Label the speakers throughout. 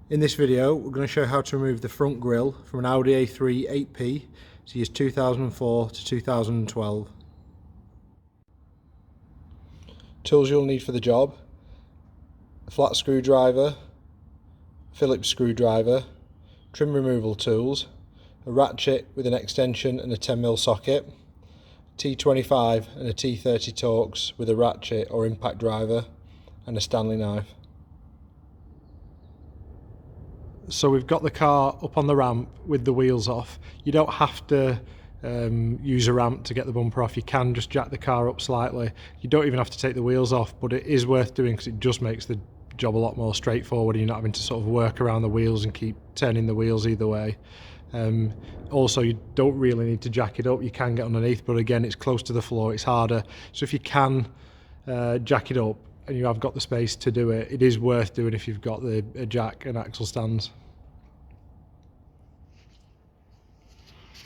Speaker 1: In this video, we're going to show how to remove the front grille from an Audi A3 8P to years 2004 to 2012. Tools you'll need for the job: a flat screwdriver, Phillips screwdriver, trim removal tools, a ratchet with an extension and a 10mm socket, T25 and a T30 Torx with a ratchet or impact driver, and a Stanley knife. So we've got the car up on the ramp with the wheels off. You don't have to use a ramp to get the bumper off. You can just jack the car up slightly. You don't even have to take the wheels off, but it is worth doing because it just makes the job a lot more straightforward. You're not having to sort of work around the wheels and keep turning the wheels either way. Also, you don't really need to jack it up. You can get underneath, but again, it's close to the floor, it's harder. So if you can jack it up and you have got the space to do it, it is worth doing if you've got the jack and axle stands.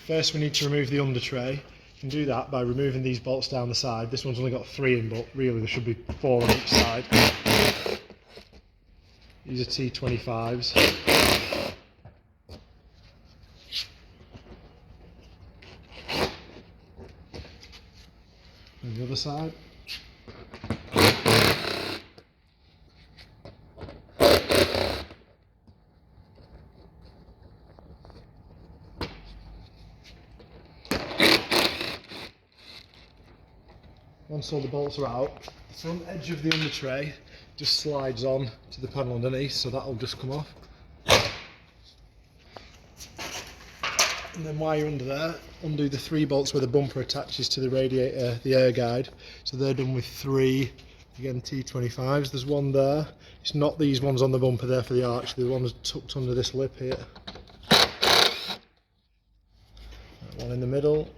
Speaker 1: First, we need to remove the undertray. You can do that by removing these bolts down the side. This one's only got 3 in, but really there should be 4 on each side. These are T25s. And the other side. Once all the bolts are out, the front edge of the undertray just slides on to the panel underneath, so that'll just come off. And then while you're under there, undo the 3 bolts where the bumper attaches to the radiator, the air guide. So they're done with 3, again T25s. There's one there. It's not these ones on the bumper there for the arch, the one's tucked under this lip here. One in the middle.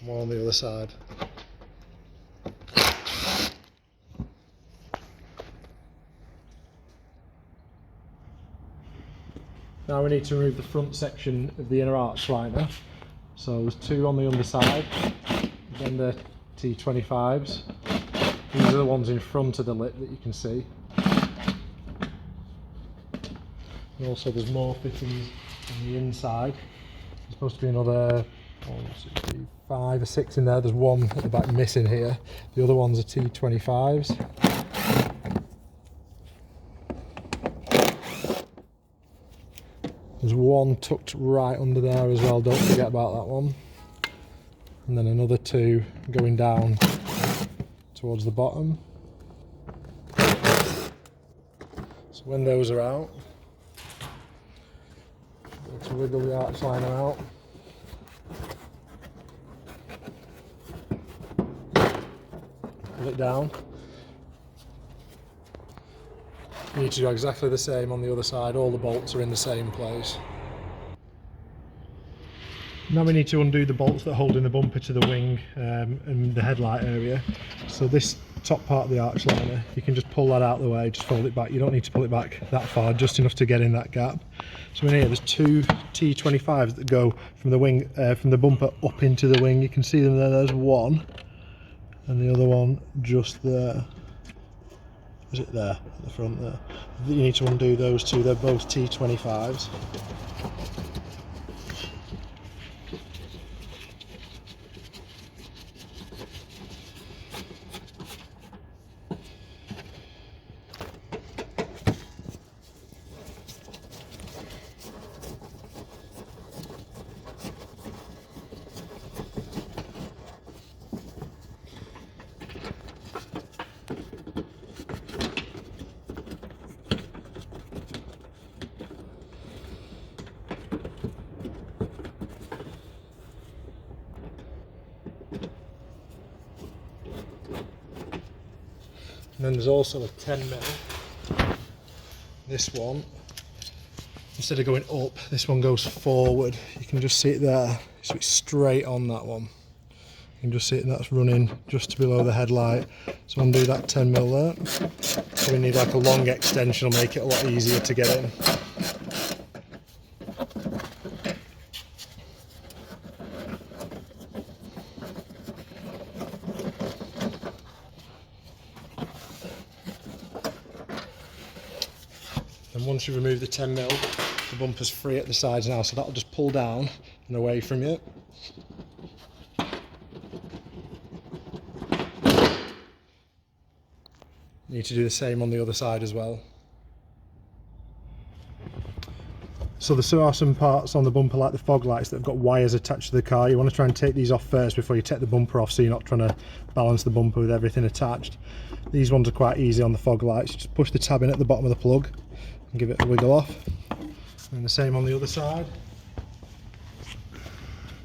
Speaker 1: One on the other side. Now we need to remove the front section of the inner arch liner. So there's 2 on the underside, then the T25s. These are the ones in front of the lip that you can see. And also there's more fittings on the inside. There's supposed to be another 1, 2, 3, 5 or 6 in there. There's one at the back missing here. The other ones are T25s. There's one tucked right under there as well, don't forget about that one. And then another 2 going down towards the bottom. So when those are out, to wiggle the arch liner out. Pull it down. You need to do exactly the same on the other side. All the bolts are in the same place. Now we need to undo the bolts that hold in the bumper to the wing and the headlight area. So this top part of the arch liner, you can just pull that out of the way, just fold it back. You don't need to pull it back that far, just enough to get in that gap. So in here there's 2 T25s that go from the wing, from the bumper up into the wing. You can see them there. There's one. And the other one just there. Is it there at the front there? You need to undo those 2, they're both T25s. And then there's also a 10mm. This one, instead of going up, this one goes forward. You can just see it there, so it's straight on that one. You can just see it, and that's running just below the headlight. So undo that 10mm there. So we need like a long extension, will make it a lot easier to get in. And once you remove the 10mm, the bumper's free at the sides now, so that'll just pull down and away from you. You need to do the same on the other side as well. So there are some parts on the bumper like the fog lights that have got wires attached to the car. You want to try and take these off first before you take the bumper off, so you're not trying to balance the bumper with everything attached. These ones are quite easy on the fog lights. Just push the tab in at the bottom of the plug and give it a wiggle off. And the same on the other side.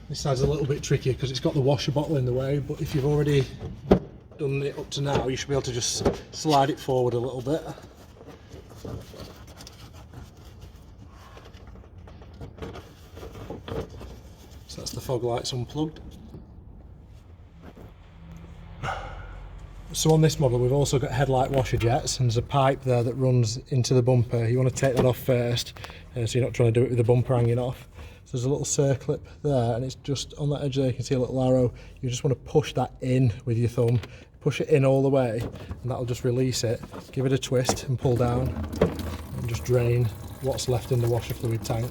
Speaker 1: This side's a little bit trickier because it's got the washer bottle in the way, but if you've already done it up to now, you should be able to just slide it forward a little bit. So that's the fog lights unplugged. So on this model we've also got headlight washer jets, and there's a pipe there that runs into the bumper. You want to take that off first, so you're not trying to do it with the bumper hanging off. So there's a little circlip there, and it's just on that edge there, you can see a little arrow. You just want to push that in with your thumb, push it in all the way, and that'll just release it. Give it a twist and pull down, and just drain what's left in the washer fluid tank.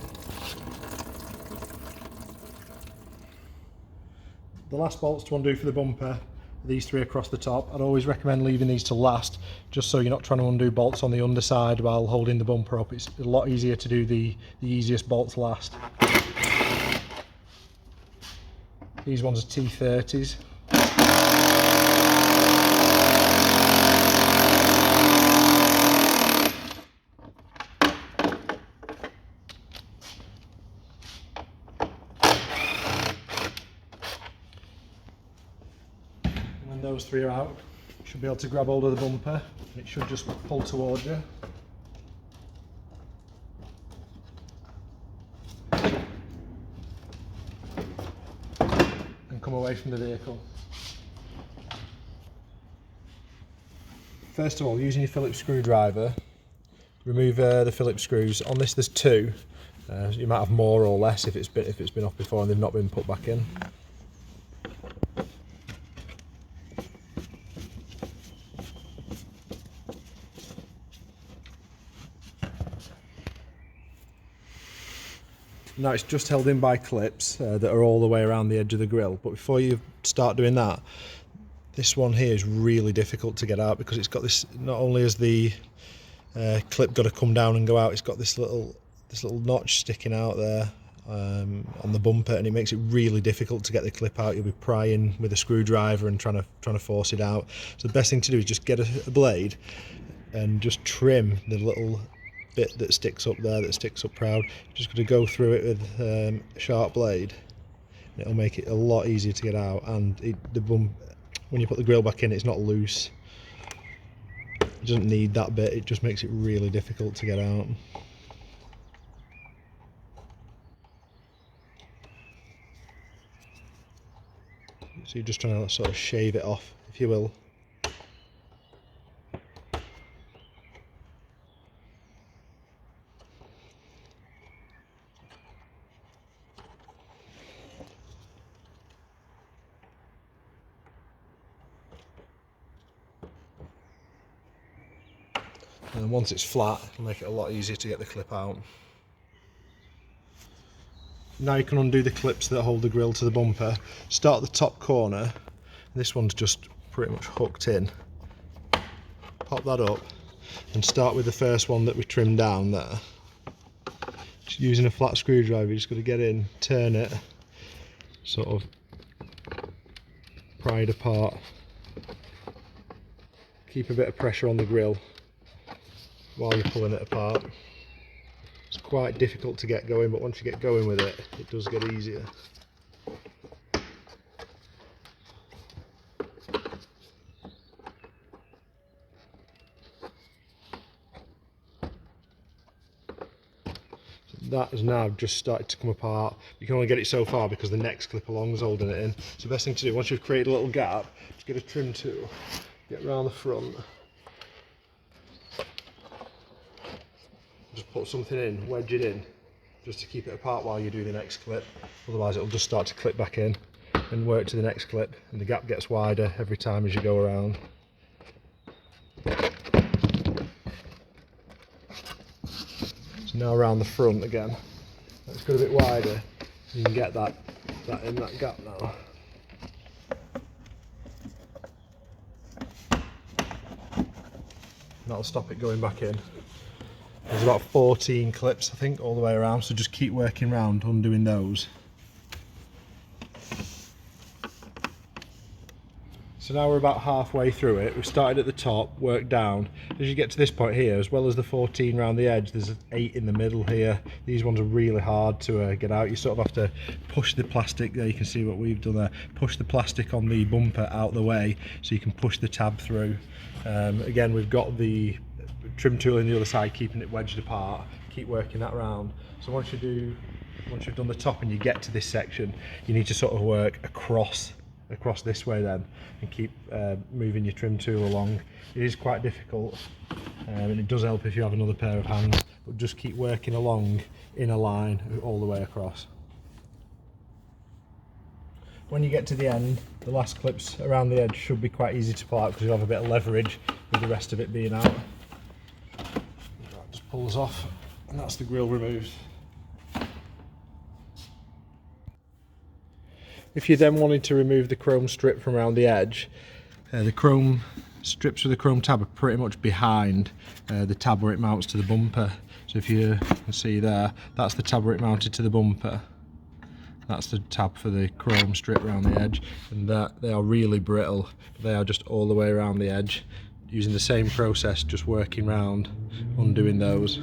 Speaker 1: The last bolts to undo for the bumper, these three across the top. I'd always recommend leaving these to last, just so you're not trying to undo bolts on the underside while holding the bumper up. It's a lot easier to do the easiest bolts last. These ones are T30s. When those three are out, you should be able to grab hold of the bumper, and it should just pull towards you. And come away from the vehicle. First of all, using your Phillips screwdriver, remove the Phillips screws. On this there's two. You might have more or less if it's been off before and they've not been put back in. Now it's just held in by clips that are all the way around the edge of the grille, but before you start doing that, this one here is really difficult to get out because it's got this, not only has the clip got to come down and go out, it's got this little notch sticking out there on the bumper, and it makes it really difficult to get the clip out. You'll be prying with a screwdriver and trying to force it out. So the best thing to do is just get a blade and just trim the little bit that sticks up there, that sticks up proud. Just got to go through it with a sharp blade. It'll make it a lot easier to get out, and when you put the grille back in, it's not loose. It doesn't need that bit, it just makes it really difficult to get out. So you're just trying to sort of shave it off, if you will. And once it's flat, it'll make it a lot easier to get the clip out. Now you can undo the clips that hold the grille to the bumper. Start at the top corner. This one's just pretty much hooked in. Pop that up and start with the first one that we trimmed down there. Just using a flat screwdriver, you just got to get in, turn it, sort of pry it apart. Keep a bit of pressure on the grille while you're pulling it apart. It's quite difficult to get going, but once you get going with it, it does get easier. That has now just started to come apart. You can only get it so far because the next clip along is holding it in. So the best thing to do, once you've created a little gap, just get a trim tool, get around the front, just put something in, wedge it in, just to keep it apart while you do the next clip. Otherwise it'll just start to clip back in and work to the next clip, and the gap gets wider every time as you go around. So now around the front again, let's go a bit wider. You can get that in that gap now. That'll stop it going back in. There's about 14 clips, I think, all the way around, so just keep working round, undoing those. So now we're about halfway through it. We've started at the top, worked down. As you get to this point here, as well as the 14 around the edge, there's 8 in the middle here. These ones are really hard to get out. You sort of have to push the plastic, there you can see what we've done there, push the plastic on the bumper out the way so you can push the tab through. Again, we've got the trim tool on the other side keeping it wedged apart. Keep working that round. So once you've done the top and you get to this section, you need to sort of work across this way then, and keep moving your trim tool along. It is quite difficult, and it does help if you have another pair of hands, but just keep working along in a line all the way across. When you get to the end, the last clips around the edge should be quite easy to pull out because you'll have a bit of leverage with the rest of it being out. That just pulls off, and that's the grille removed. If you then wanted to remove the chrome strip from around the edge, the chrome strips with the chrome tab are pretty much behind the tab where it mounts to the bumper. So if you can see there, that's the tab where it mounted to the bumper. That's the tab for the chrome strip around the edge, and that they are really brittle. They are just all the way around the edge, using the same process, just working round, undoing those.